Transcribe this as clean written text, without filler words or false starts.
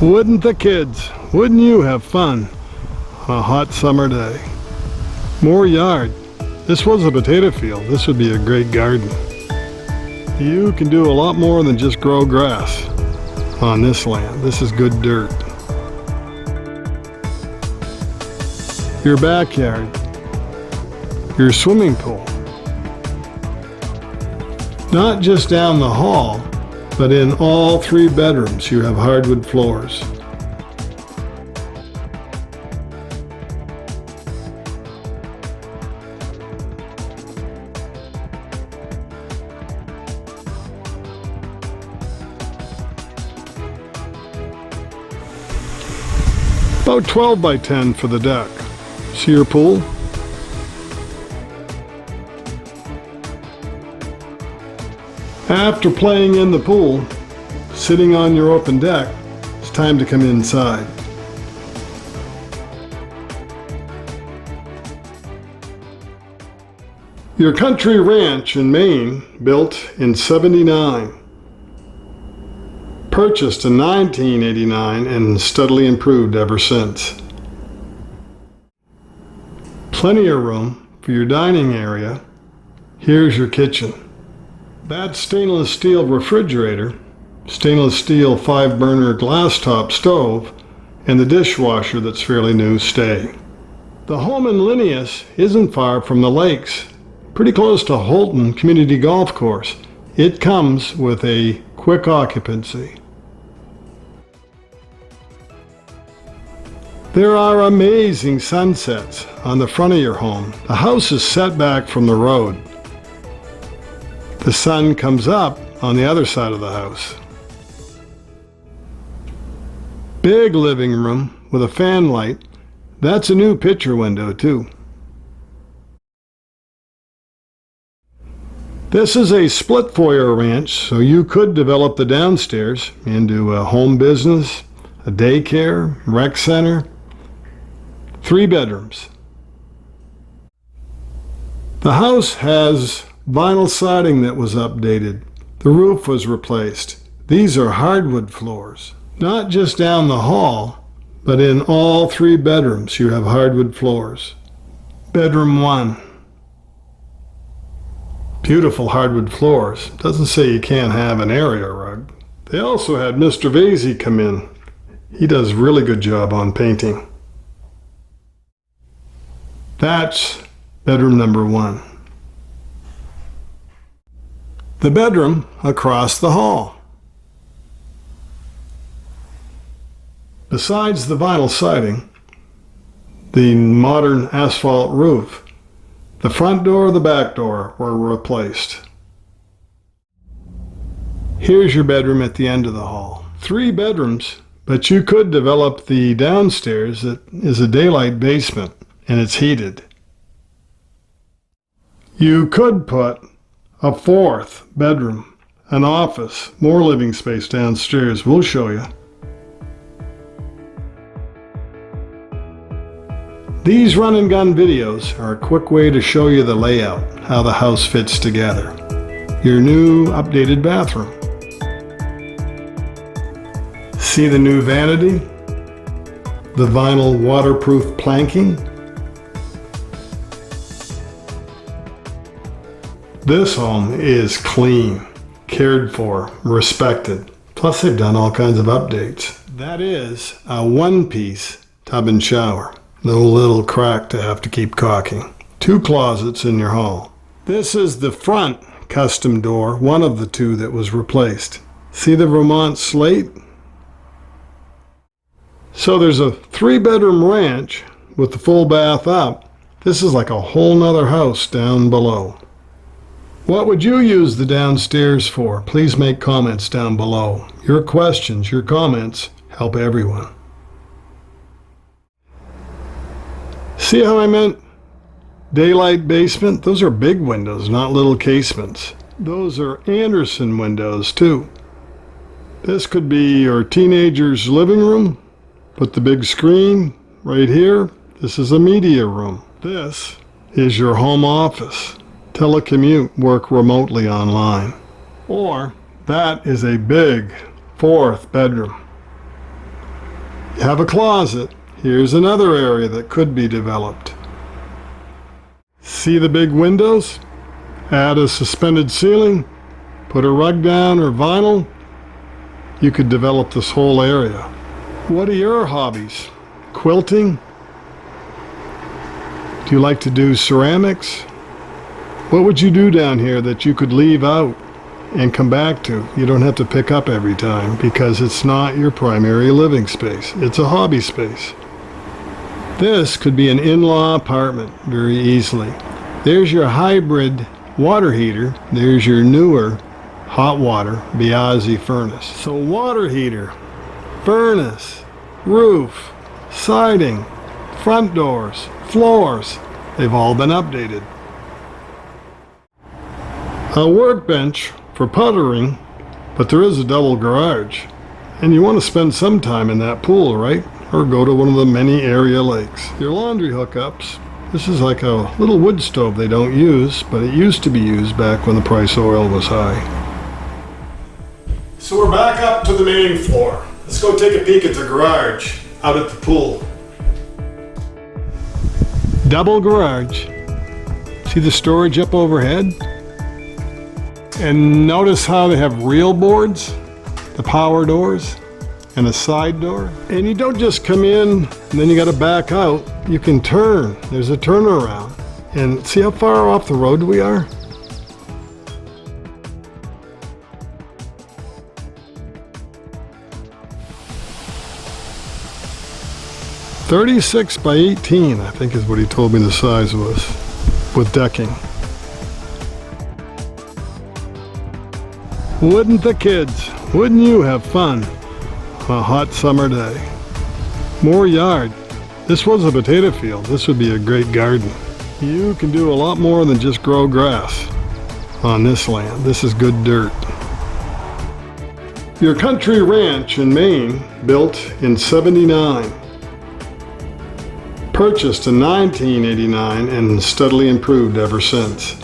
Wouldn't the kids? Wouldn't you have fun on a hot summer day? More yard. This was a potato field. This would be a great garden. You can do a lot more than just grow grass on this land. This is good dirt. Your backyard. Your swimming pool. Not just down the hall, but in all 3 bedrooms you have hardwood floors. About 12 by 10 for the deck. See your pool? After playing in the pool, sitting on your open deck, it's time to come inside. Your country ranch in Maine, built in '79. Purchased in 1989 and steadily improved ever since. Plenty of room for your dining area. Here's your kitchen. That stainless steel refrigerator, stainless steel 5-burner glass top stove, and the dishwasher that's fairly new stay. The home in Linneus isn't far from the lakes, pretty close to Holton Community Golf Course. It comes with a quick occupancy. There are amazing sunsets on the front of your home. The house is set back from the road. The sun comes up on the other side of the house. Big living room with a fan light. That's a new picture window too. This is a split foyer ranch, so you could develop the downstairs into a home business, a daycare, rec center. 3 bedrooms. The house has vinyl siding that was updated. The roof was replaced. These are hardwood floors. Not just down the hall, but in all 3 bedrooms you have hardwood floors. Bedroom 1. Beautiful hardwood floors. Doesn't say you can't have an area rug. They also had Mr. Vasey come in. He does a really good job on painting. That's bedroom number 1. The bedroom across the hall. Besides the vinyl siding, the modern asphalt roof, the front door and the back door were replaced. Here's your bedroom at the end of the hall. 3 bedrooms, but you could develop the downstairs that is a daylight basement and it's heated. You could put a 4th bedroom, an office, more living space downstairs. We'll show you. These run and gun videos are a quick way to show you the layout, how the house fits together. Your new updated bathroom. See the new vanity? The vinyl waterproof planking? This home is clean, cared for, respected. Plus they've done all kinds of updates. That is a 1-piece tub and shower. No little crack to have to keep caulking. 2 closets in your hall. This is the front custom door, one of the 2 that was replaced. See the Vermont slate? So there's a 3-bedroom ranch with the full bath up. This is like a whole nother house down below. What would you use the downstairs for? Please make comments down below. Your questions, your comments help everyone. See how I meant daylight basement? Those are big windows, not little casements. Those are Anderson windows too. This could be your teenager's living room. Put the big screen right here. This is a media room. This is your home office. Telecommute, work remotely online. Or that is a big 4th bedroom. You have a closet. Here's another area that could be developed. See the big windows? Add a suspended ceiling, put a rug down or vinyl. You could develop this whole area. What are your hobbies? Quilting? Do you like to do ceramics? What would you do down here that you could leave out and come back to? You don't have to pick up every time because it's not your primary living space. It's a hobby space. This could be an in-law apartment very easily. There's your hybrid water heater. There's your newer hot water Biazzi furnace. So water heater, furnace, roof, siding, front doors, floors, they've all been updated. A workbench for puttering, but there is a double garage. And you want to spend some time in that pool, right? Or go to one of the many area lakes. Your laundry hookups. This is like a little wood stove they don't use, but it used to be used back when the price of oil was high. So we're back up to the main floor. Let's go take a peek at the garage out at the pool. Double garage. See the storage up overhead? And notice how they have reel boards, the power doors, and a side door. And you don't just come in and then you got to back out. You can turn. There's a turnaround. And see how far off the road we are? "36 by 18, I think is what he told me the size was, with decking. Wouldn't the kids, wouldn't you have fun on a hot summer day? More yard. This was a potato field. This would be a great garden. You can do a lot more than just grow grass on this land. This is good dirt. Your country ranch in Maine, built in '79. Purchased in 1989 and steadily improved ever since.